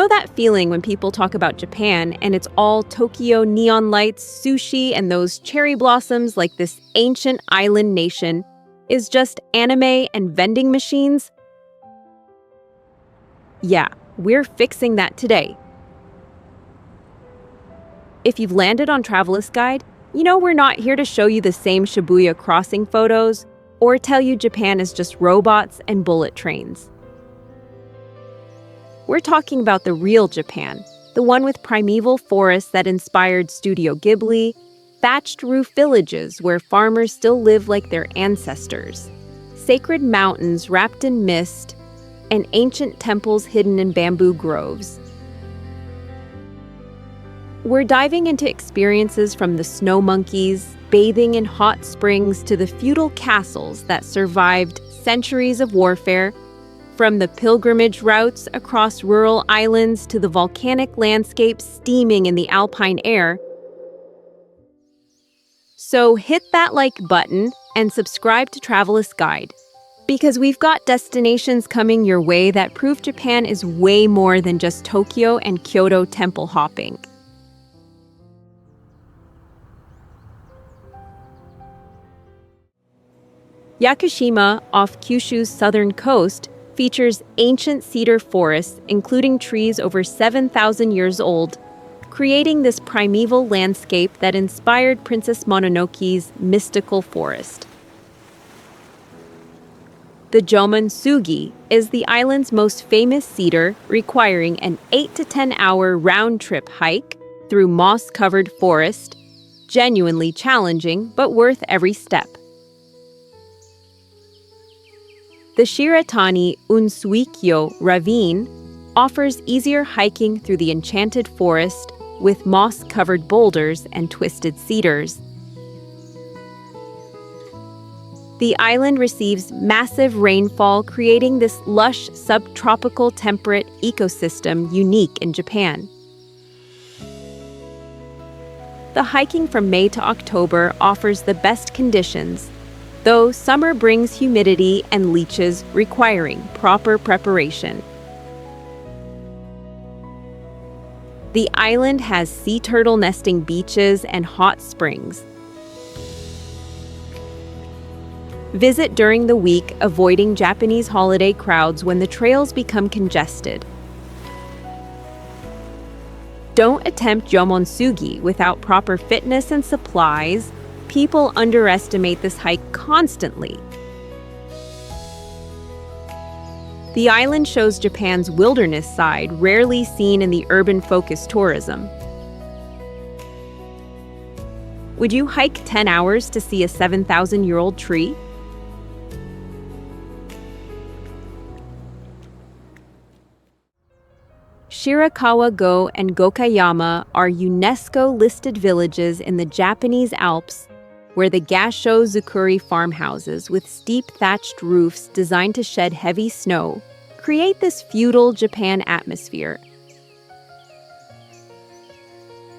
know that feeling when people talk about Japan and it's all Tokyo neon lights, sushi, and those cherry blossoms like this ancient island nation is just anime and vending machines? Yeah, we're fixing that today. If you've landed on Travelist Guide, you know we're not here to show you the same Shibuya crossing photos or tell you Japan is just robots and bullet trains. We're talking about the real Japan, the one with primeval forests that inspired Studio Ghibli, thatched roof villages where farmers still live like their ancestors, sacred mountains wrapped in mist, and ancient temples hidden in bamboo groves. We're diving into experiences from the snow monkeys, bathing in hot springs, to the feudal castles that survived centuries of warfare, from the pilgrimage routes across rural islands to the volcanic landscapes steaming in the alpine air. So hit that like button and subscribe to Travelist Guide, because we've got destinations coming your way that prove Japan is way more than just Tokyo and Kyoto temple hopping. Yakushima, off Kyushu's southern coast, features ancient cedar forests, including trees over 7,000 years old, creating this primeval landscape that inspired Princess Mononoke's mystical forest. The Jomonsugi is the island's most famous cedar, requiring an 8 to 10 hour round-trip hike through moss-covered forest, genuinely challenging but worth every step. The Shiratani Unsuikyo Ravine offers easier hiking through the enchanted forest with moss-covered boulders and twisted cedars. The island receives massive rainfall, creating this lush subtropical temperate ecosystem unique in Japan. The hiking from May to October offers the best conditions, though summer brings humidity and leeches requiring proper preparation. The island has sea turtle nesting beaches and hot springs. Visit during the week, avoiding Japanese holiday crowds when the trails become congested. Don't attempt Jomonsugi without proper fitness and supplies. People underestimate this hike constantly. The island shows Japan's wilderness side, rarely seen in the urban-focused tourism. Would you hike 10 hours to see a 7,000-year-old tree? Shirakawa-go and Gokayama are UNESCO-listed villages in the Japanese Alps, where the Gasho Zukuri farmhouses with steep thatched roofs designed to shed heavy snow create this feudal Japan atmosphere.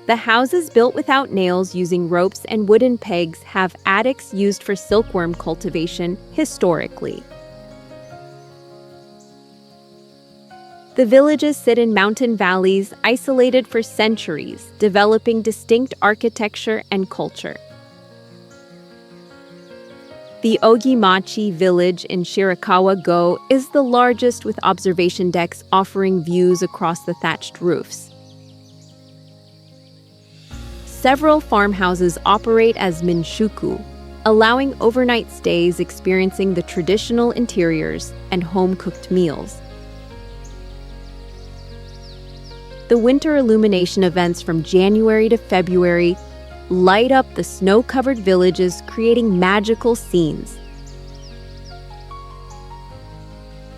The houses, built without nails using ropes and wooden pegs, have attics used for silkworm cultivation historically. The villages sit in mountain valleys, isolated for centuries, developing distinct architecture and culture. The Ogimachi village in Shirakawa-go is the largest, with observation decks offering views across the thatched roofs. Several farmhouses operate as minshuku, allowing overnight stays, experiencing the traditional interiors and home-cooked meals. The winter illumination events from January to February light up the snow-covered villages, creating magical scenes.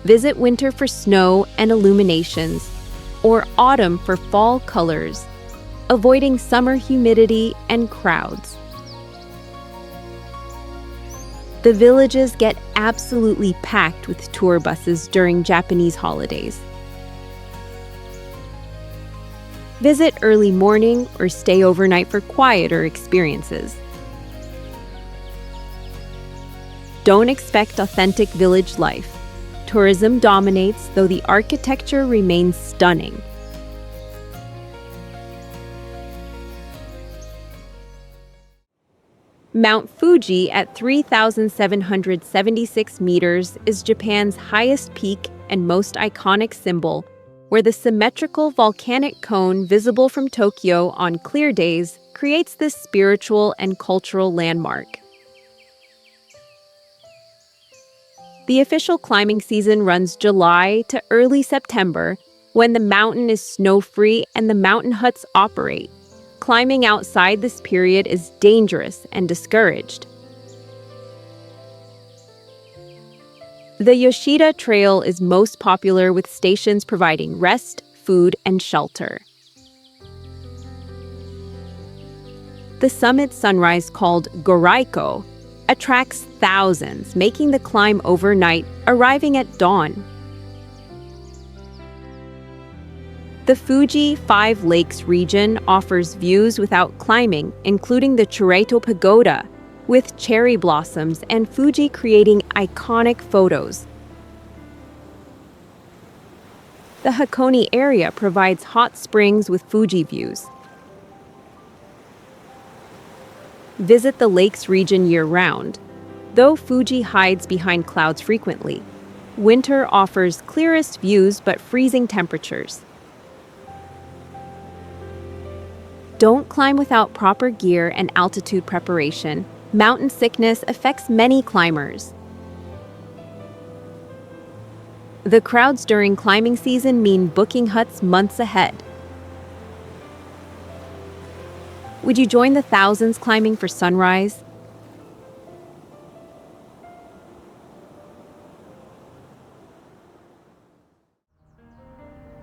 Visit winter for snow and illuminations, or autumn for fall colors, avoiding summer humidity and crowds. The villages get absolutely packed with tour buses during Japanese holidays. Visit early morning or stay overnight for quieter experiences. Don't expect authentic village life. Tourism dominates, though the architecture remains stunning. Mount Fuji at 3,776 meters is Japan's highest peak and most iconic symbol, where the symmetrical volcanic cone visible from Tokyo on clear days creates this spiritual and cultural landmark. The official climbing season runs July to early September, when the mountain is snow-free and the mountain huts operate. Climbing outside this period is dangerous and discouraged. The Yoshida Trail is most popular, with stations providing rest, food, and shelter. The summit sunrise, called Goraiko, attracts thousands, making the climb overnight, arriving at dawn. The Fuji Five Lakes region offers views without climbing, including the Chureito Pagoda, with cherry blossoms and Fuji creating iconic photos. The Hakone area provides hot springs with Fuji views. Visit the lakes region year-round, though Fuji hides behind clouds frequently. Winter offers clearest views but freezing temperatures. Don't climb without proper gear and altitude preparation. Mountain sickness affects many climbers. The crowds during climbing season mean booking huts months ahead. Would you join the thousands climbing for sunrise?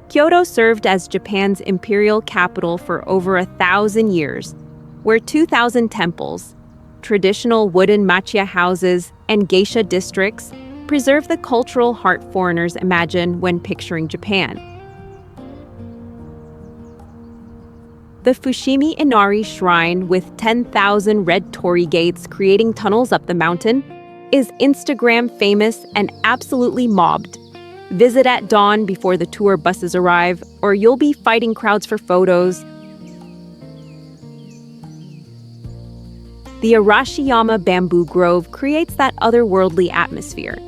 Kyoto served as Japan's imperial capital for over 1,000 years, where 2,000 temples, traditional wooden machiya houses, and geisha districts preserve the cultural heart foreigners imagine when picturing Japan. The Fushimi Inari Shrine, with 10,000 red torii gates creating tunnels up the mountain, is Instagram famous and absolutely mobbed. Visit at dawn before the tour buses arrive, or you'll be fighting crowds for photos. The Arashiyama Bamboo Grove creates that otherworldly atmosphere,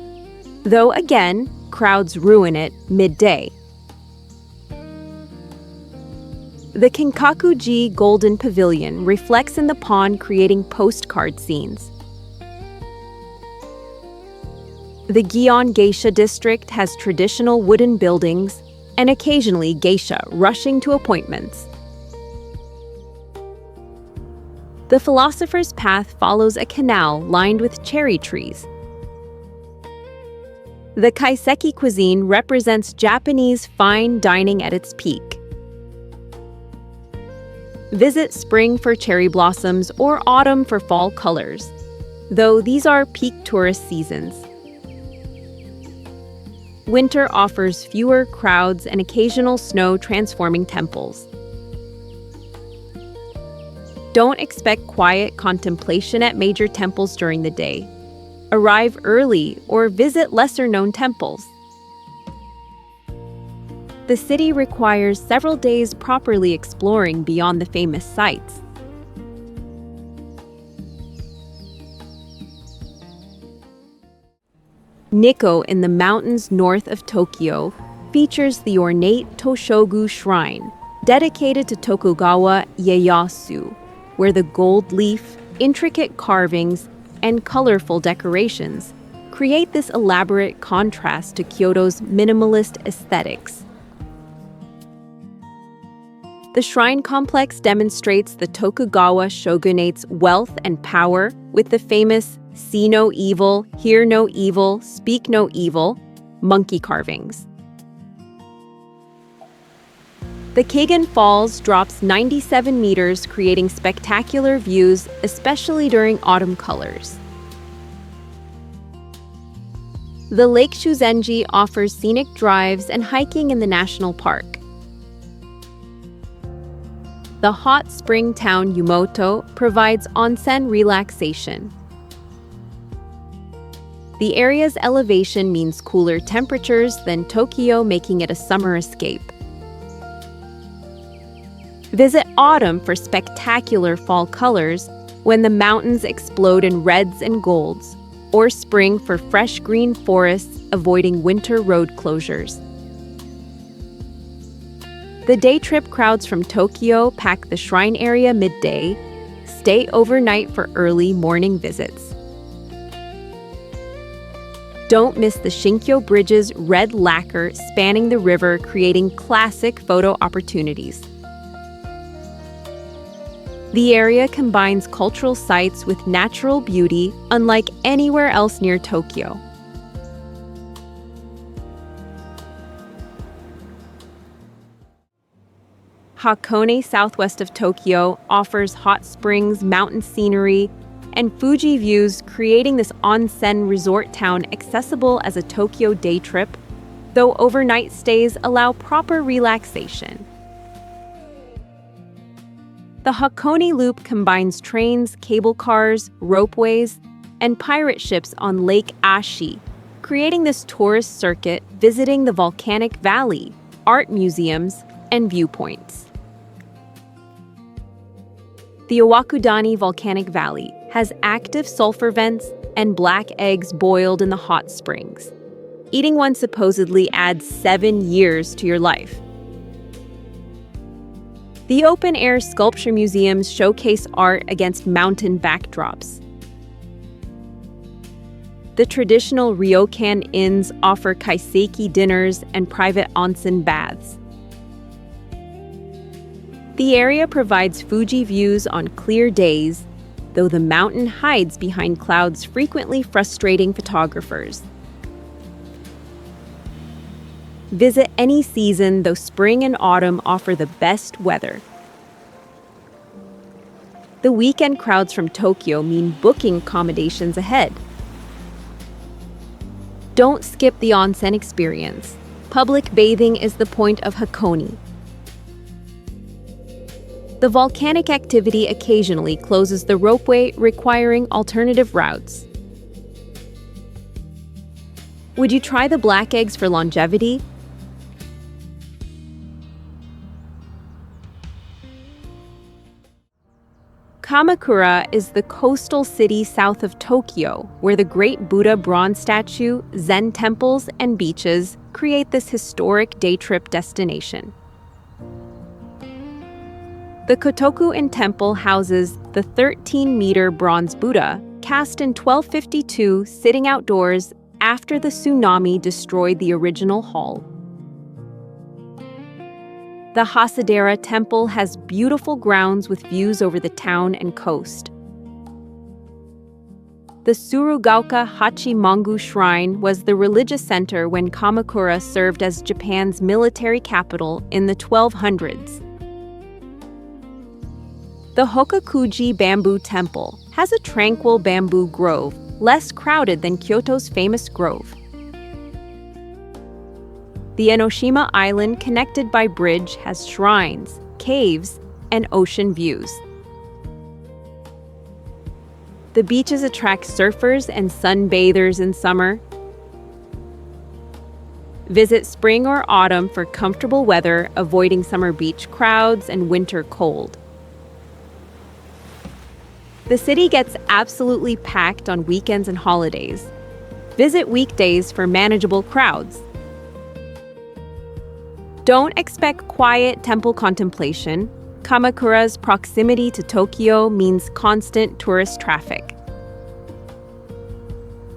though again, crowds ruin it midday. The Kinkaku-ji Golden Pavilion reflects in the pond, creating postcard scenes. The Gion Geisha district has traditional wooden buildings and occasionally geisha rushing to appointments. The Philosopher's Path follows a canal lined with cherry trees. The kaiseki cuisine represents Japanese fine dining at its peak. Visit spring for cherry blossoms or autumn for fall colors, though these are peak tourist seasons. Winter offers fewer crowds and occasional snow transforming temples. Don't expect quiet contemplation at major temples during the day. Arrive early or visit lesser-known temples. The city requires several days properly exploring beyond the famous sites. Nikko, in the mountains north of Tokyo, features the ornate Toshogu Shrine, dedicated to Tokugawa Ieyasu, where the gold leaf, intricate carvings, and colorful decorations create this elaborate contrast to Kyoto's minimalist aesthetics. The shrine complex demonstrates the Tokugawa shogunate's wealth and power with the famous "See no evil, hear no evil, speak no evil" monkey carvings. The Kagan Falls drops 97 meters, creating spectacular views, especially during autumn colors. The Lake Shuzenji offers scenic drives and hiking in the national park. The hot spring town Yumoto provides onsen relaxation. The area's elevation means cooler temperatures than Tokyo, making it a summer escape. Visit autumn for spectacular fall colors, when the mountains explode in reds and golds, or spring for fresh green forests avoiding winter road closures. The day trip crowds from Tokyo pack the shrine area midday, stay overnight for early morning visits. Don't miss the Shinkyo Bridge's red lacquer spanning the river, creating classic photo opportunities. The area combines cultural sites with natural beauty, unlike anywhere else near Tokyo. Hakone, southwest of Tokyo, offers hot springs, mountain scenery, and Fuji views, creating this onsen resort town accessible as a Tokyo day trip, though overnight stays allow proper relaxation. The Hakone Loop combines trains, cable cars, ropeways, and pirate ships on Lake Ashi, creating this tourist circuit visiting the volcanic valley, art museums, and viewpoints. The Iwakudani Volcanic Valley has active sulfur vents and black eggs boiled in the hot springs. Eating one supposedly adds 7 years to your life. The open-air sculpture museums showcase art against mountain backdrops. The traditional ryokan inns offer kaiseki dinners and private onsen baths. The area provides Fuji views on clear days, though the mountain hides behind clouds, frequently frustrating photographers. Visit any season, though spring and autumn offer the best weather. The weekend crowds from Tokyo mean booking accommodations ahead. Don't skip the onsen experience. Public bathing is the point of Hakone. The volcanic activity occasionally closes the ropeway, requiring alternative routes. Would you try the black eggs for longevity? Kamakura is the coastal city south of Tokyo, where the Great Buddha bronze statue, Zen temples, and beaches create this historic day trip destination. The Kotoku-in Temple houses the 13-meter bronze Buddha, cast in 1252, sitting outdoors after the tsunami destroyed the original hall. The Hasadera Temple has beautiful grounds with views over the town and coast. The Tsurugaoka Hachimangu Shrine was the religious center when Kamakura served as Japan's military capital in the 1200s. The Hokakuji Bamboo Temple has a tranquil bamboo grove, less crowded than Kyoto's famous grove. The Enoshima Island, connected by bridge, has shrines, caves, and ocean views. The beaches attract surfers and sunbathers in summer. Visit spring or autumn for comfortable weather, avoiding summer beach crowds and winter cold. The city gets absolutely packed on weekends and holidays. Visit weekdays for manageable crowds. Don't expect quiet temple contemplation. Kamakura's proximity to Tokyo means constant tourist traffic.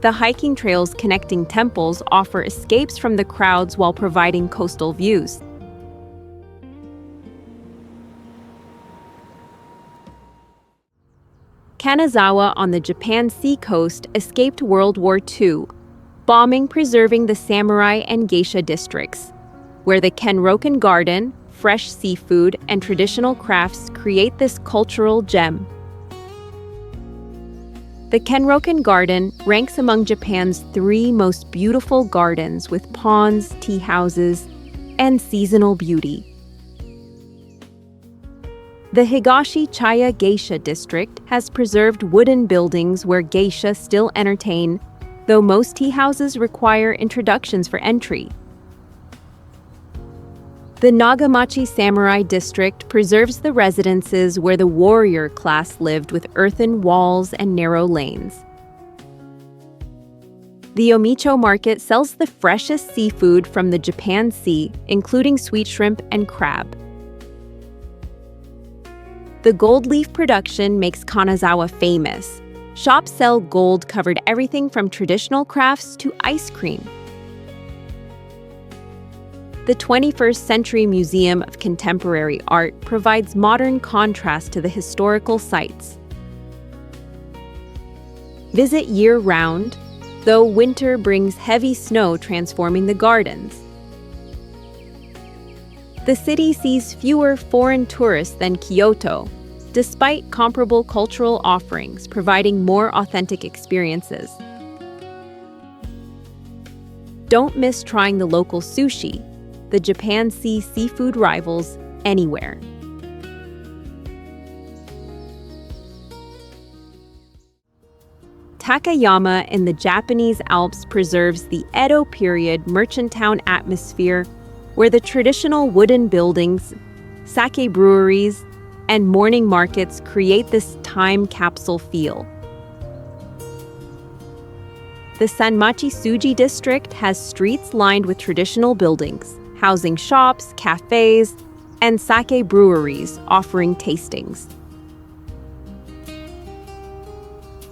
The hiking trails connecting temples offer escapes from the crowds while providing coastal views. Kanazawa on the Japan Sea coast escaped World War II, bombing preserving the samurai and geisha districts, where the Kenroku Garden, fresh seafood, and traditional crafts create this cultural gem. The Kenroku Garden ranks among Japan's 3 most beautiful gardens with ponds, tea houses, and seasonal beauty. The Higashi Chaya Geisha District has preserved wooden buildings where geisha still entertain, though most tea houses require introductions for entry. The Nagamachi Samurai District preserves the residences where the warrior class lived with earthen walls and narrow lanes. The Omicho Market sells the freshest seafood from the Japan Sea, including sweet shrimp and crab. The gold leaf production makes Kanazawa famous. Shops sell gold-covered everything from traditional crafts to ice cream. The 21st Century Museum of Contemporary Art provides modern contrast to the historical sites. Visit year-round, though winter brings heavy snow transforming the gardens. The city sees fewer foreign tourists than Kyoto, despite comparable cultural offerings providing more authentic experiences. Don't miss trying the local sushi. The Japan Sea seafood rivals anywhere. Takayama in the Japanese Alps preserves the Edo period merchant town atmosphere where the traditional wooden buildings, sake breweries, and morning markets create this time capsule feel. The Sanmachi Suji district has streets lined with traditional buildings, housing shops, cafes, and sake breweries offering tastings.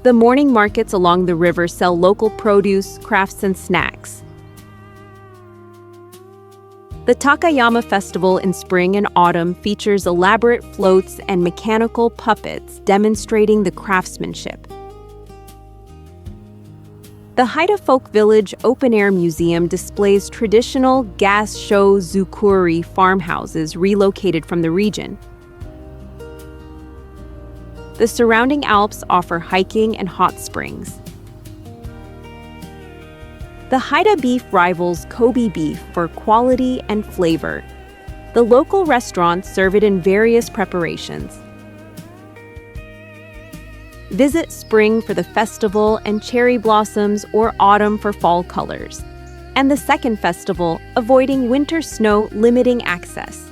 The morning markets along the river sell local produce, crafts, and snacks. The Takayama Festival in spring and autumn features elaborate floats and mechanical puppets demonstrating the craftsmanship. The Haida Folk Village Open Air Museum displays traditional gas-sho zukuri farmhouses relocated from the region. The surrounding Alps offer hiking and hot springs. The Haida beef rivals Kobe beef for quality and flavor. The local restaurants serve it in various preparations. Visit spring for the festival and cherry blossoms or autumn for fall colors. And the second festival, avoiding winter snow limiting access.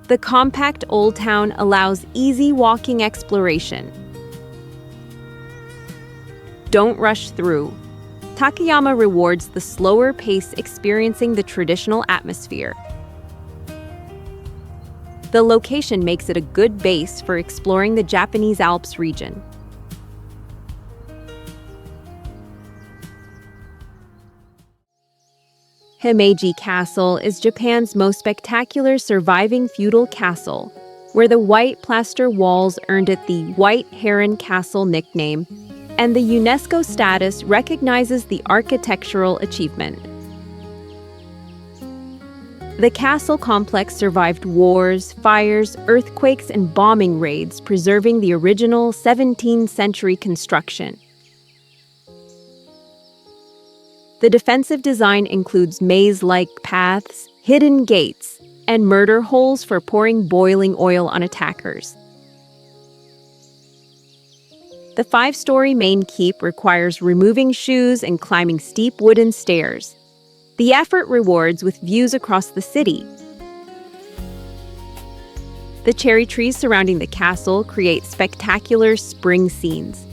The compact Old Town allows easy walking exploration. Don't rush through. Takayama rewards the slower pace experiencing the traditional atmosphere. The location makes it a good base for exploring the Japanese Alps region. Himeji Castle is Japan's most spectacular surviving feudal castle, where the white plaster walls earned it the White Heron Castle nickname, and the UNESCO status recognizes the architectural achievement. The castle complex survived wars, fires, earthquakes, and bombing raids, preserving the original 17th century construction. The defensive design includes maze-like paths, hidden gates, and murder holes for pouring boiling oil on attackers. The 5-story main keep requires removing shoes and climbing steep wooden stairs. The effort rewards with views across the city. The cherry trees surrounding the castle create spectacular spring scenes.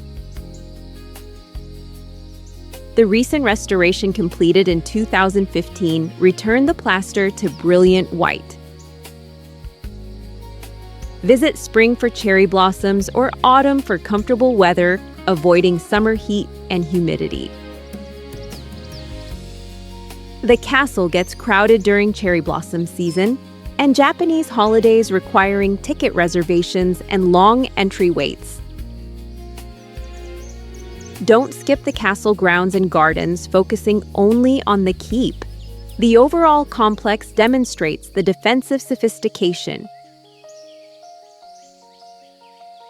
The recent restoration completed in 2015 returned the plaster to brilliant white. Visit spring for cherry blossoms or autumn for comfortable weather, avoiding summer heat and humidity. The castle gets crowded during cherry blossom season, and Japanese holidays requiring ticket reservations and long entry waits. Don't skip the castle grounds and gardens, focusing only on the keep. The overall complex demonstrates the defensive sophistication.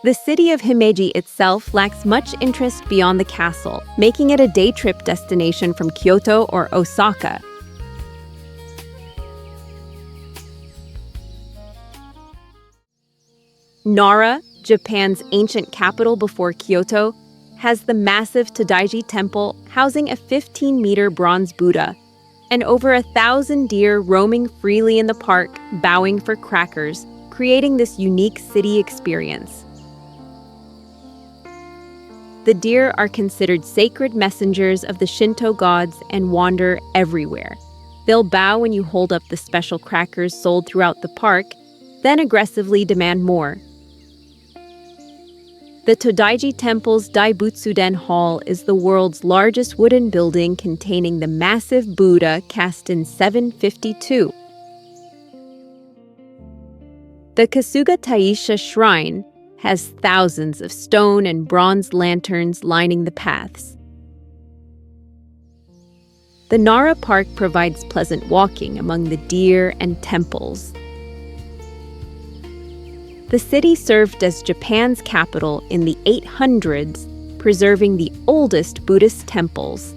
The city of Himeji itself lacks much interest beyond the castle, making it a day trip destination from Kyoto or Osaka. Nara, Japan's ancient capital before Kyoto, has the massive Tadaiji Temple housing a 15-meter bronze Buddha. and over 1,000 deer roaming freely in the park, bowing for crackers, creating this unique city experience. The deer are considered sacred messengers of the Shinto gods and wander everywhere. They'll bow when you hold up the special crackers sold throughout the park, then aggressively demand more. The Todaiji Temple's Daibutsuden Hall is the world's largest wooden building containing the massive Buddha cast in 752. The Kasuga Taisha Shrine has thousands of stone and bronze lanterns lining the paths. The Nara Park provides pleasant walking among the deer and temples. The city served as Japan's capital in the 800s, preserving the oldest Buddhist temples.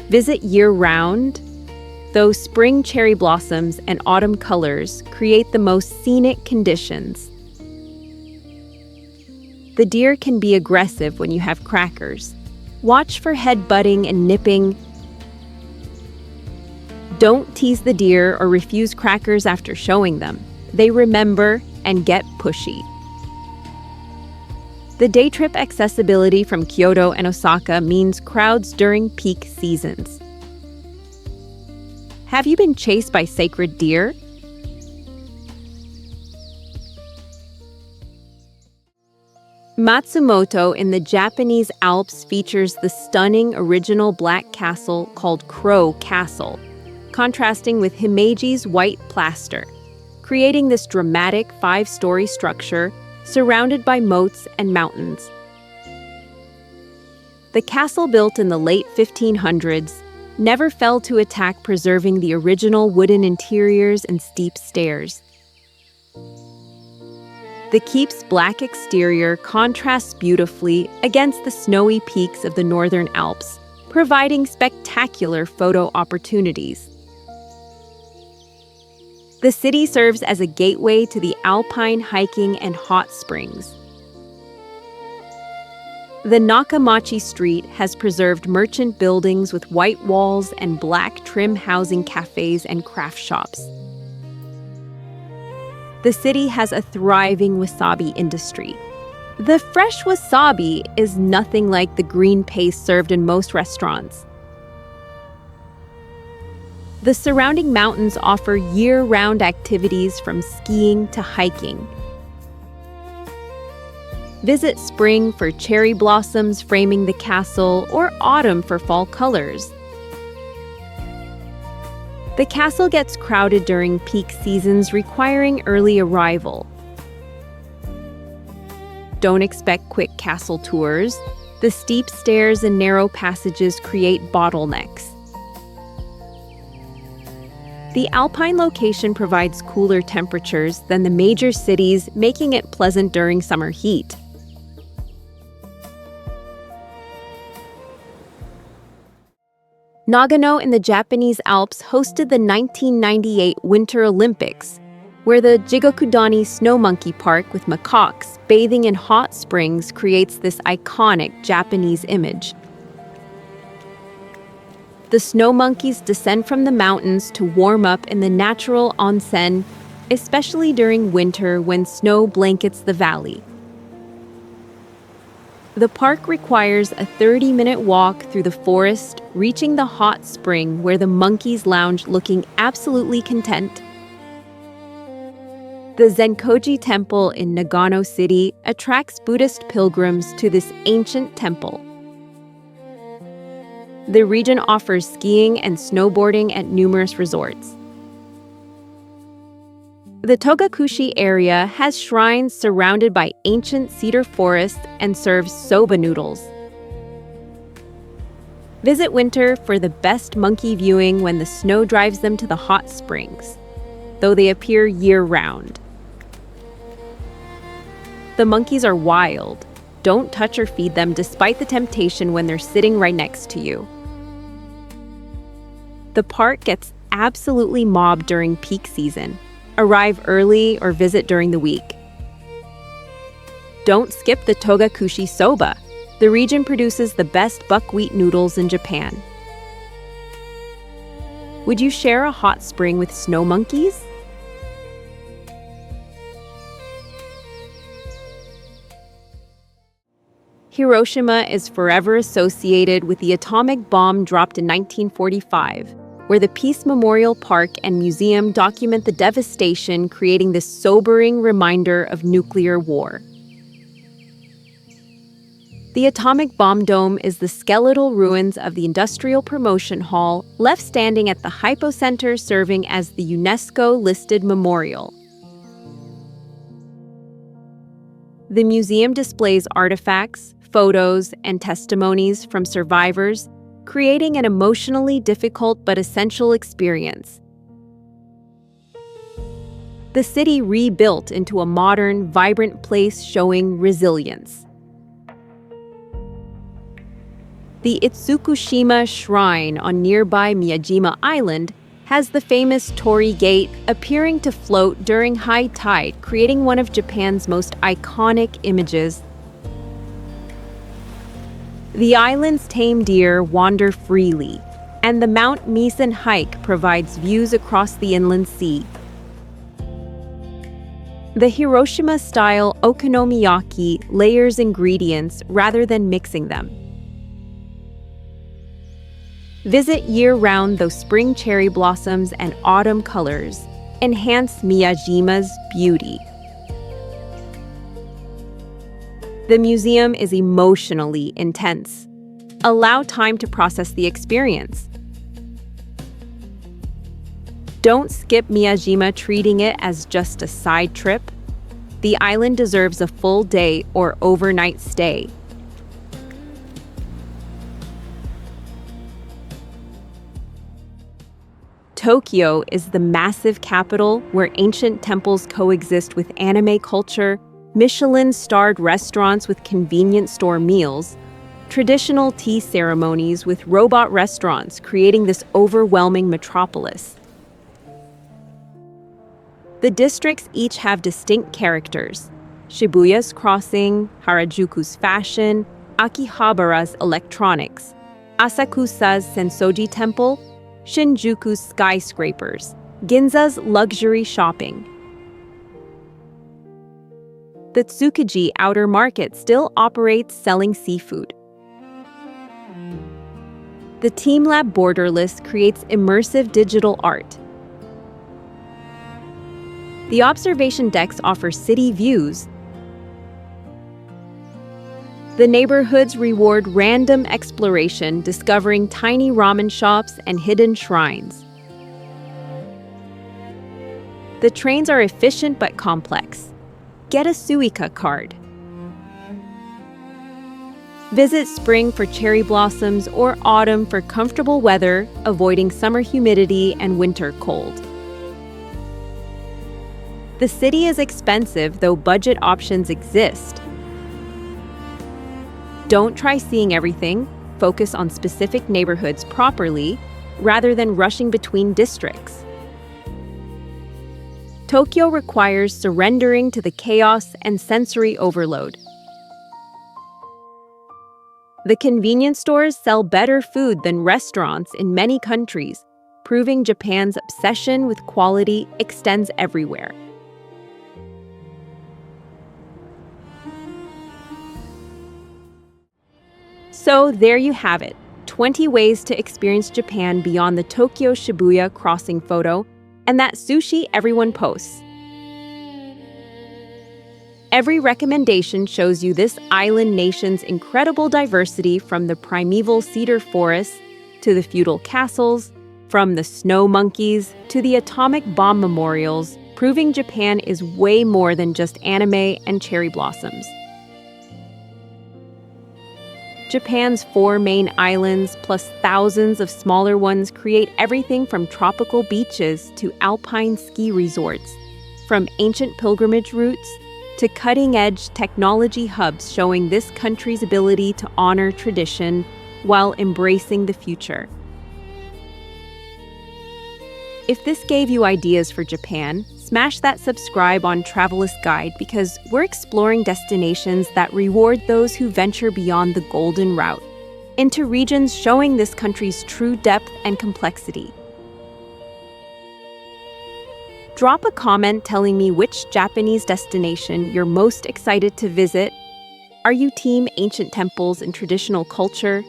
Visit year-round, though spring cherry blossoms and autumn colors create the most scenic conditions. The deer can be aggressive when you have crackers. Watch for head-butting and nipping. Don't tease the deer or refuse crackers after showing them. They remember and get pushy. The day trip accessibility from Kyoto and Osaka means crowds during peak seasons. Have you been chased by sacred deer? Matsumoto in the Japanese Alps features the stunning original black castle called Crow Castle, contrasting with Himeji's white plaster, creating this dramatic 5-story structure surrounded by moats and mountains. The castle, built in the late 1500s, never fell to attack, preserving the original wooden interiors and steep stairs. The keep's black exterior contrasts beautifully against the snowy peaks of the northern Alps, providing spectacular photo opportunities. The city serves as a gateway to the alpine hiking and hot springs. The Nakamachi Street has preserved merchant buildings with white walls and black trim, housing cafes and craft shops. The city has a thriving wasabi industry. The fresh wasabi is nothing like the green paste served in most restaurants. The surrounding mountains offer year-round activities from skiing to hiking. Visit spring for cherry blossoms framing the castle or autumn for fall colors. The castle gets crowded during peak seasons, requiring early arrival. Don't expect quick castle tours. The steep stairs and narrow passages create bottlenecks. The alpine location provides cooler temperatures than the major cities, making it pleasant during summer heat. Nagano in the Japanese Alps hosted the 1998 Winter Olympics, where the Jigokudani Snow Monkey Park with macaques bathing in hot springs creates this iconic Japanese image. The snow monkeys descend from the mountains to warm up in the natural onsen, especially during winter when snow blankets the valley. The park requires a 30-minute walk through the forest, reaching the hot spring where the monkeys lounge looking absolutely content. The Zenkoji Temple in Nagano City attracts Buddhist pilgrims to this ancient temple. The region offers skiing and snowboarding at numerous resorts. The Togakushi area has shrines surrounded by ancient cedar forests and serves soba noodles. Visit winter for the best monkey viewing when the snow drives them to the hot springs, though they appear year-round. The monkeys are wild. Don't touch or feed them despite the temptation when they're sitting right next to you. The park gets absolutely mobbed during peak season. Arrive early or visit during the week. Don't skip the Togakushi soba. The region produces the best buckwheat noodles in Japan. Would you share a hot spring with snow monkeys? Hiroshima is forever associated with the atomic bomb dropped in 1945, where the Peace Memorial Park and Museum document the devastation, creating this sobering reminder of nuclear war. The atomic bomb dome is the skeletal ruins of the Industrial Promotion Hall, left standing at the Hypocenter, serving as the UNESCO-listed memorial. The museum displays artifacts, photos, and testimonies from survivors, creating an emotionally difficult but essential experience. The city rebuilt into a modern, vibrant place showing resilience. The Itsukushima Shrine on nearby Miyajima Island has the famous Torii Gate appearing to float during high tide, creating one of Japan's most iconic images. The island's tame deer wander freely, and the Mount Misen hike provides views across the inland sea. The Hiroshima-style okonomiyaki layers ingredients rather than mixing them. Visit year-round, though spring cherry blossoms and autumn colors enhance Miyajima's beauty. The museum is emotionally intense. Allow time to process the experience. Don't skip Miyajima, treating it as just a side trip. The island deserves a full day or overnight stay. Tokyo is the massive capital where ancient temples coexist with anime culture, Michelin-starred restaurants with convenience store meals, traditional tea ceremonies with robot restaurants, creating this overwhelming metropolis. The districts each have distinct characters: Shibuya's crossing, Harajuku's fashion, Akihabara's electronics, Asakusa's Sensoji Temple, Shinjuku's skyscrapers, Ginza's luxury shopping. The Tsukiji Outer Market still operates, selling seafood. The TeamLab Borderless creates immersive digital art. The observation decks offer city views. The neighborhoods reward random exploration, discovering tiny ramen shops and hidden shrines. The trains are efficient but complex. Get a Suica card. Visit spring for cherry blossoms or autumn for comfortable weather, avoiding summer humidity and winter cold. The city is expensive, though budget options exist. Don't try seeing everything. Focus on specific neighborhoods properly, rather than rushing between districts. Tokyo requires surrendering to the chaos and sensory overload. The convenience stores sell better food than restaurants in many countries, proving Japan's obsession with quality extends everywhere. So there you have it, 20 ways to experience Japan beyond the Tokyo Shibuya crossing photo and that sushi everyone posts. Every recommendation shows you this island nation's incredible diversity, from the primeval cedar forests to the feudal castles, from the snow monkeys to the atomic bomb memorials, proving Japan is way more than just anime and cherry blossoms. Japan's 4 main islands, plus thousands of smaller ones, create everything from tropical beaches to alpine ski resorts, from ancient pilgrimage routes to cutting-edge technology hubs, showing this country's ability to honor tradition while embracing the future. If this gave you ideas for Japan, smash that subscribe on Travelist Guide, because we're exploring destinations that reward those who venture beyond the golden route, into regions showing this country's true depth and complexity. Drop a comment telling me which Japanese destination you're most excited to visit. Are you team ancient temples and traditional culture,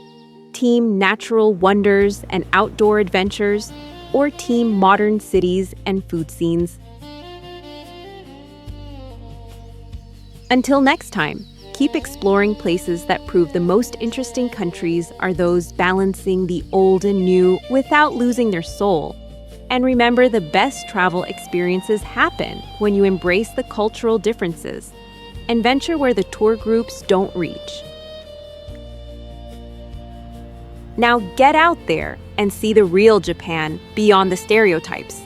team natural wonders and outdoor adventures, or team modern cities and food scenes? Until next time, keep exploring places that prove the most interesting countries are those balancing the old and new without losing their soul. And remember, the best travel experiences happen when you embrace the cultural differences and venture where the tour groups don't reach. Now get out there and see the real Japan beyond the stereotypes.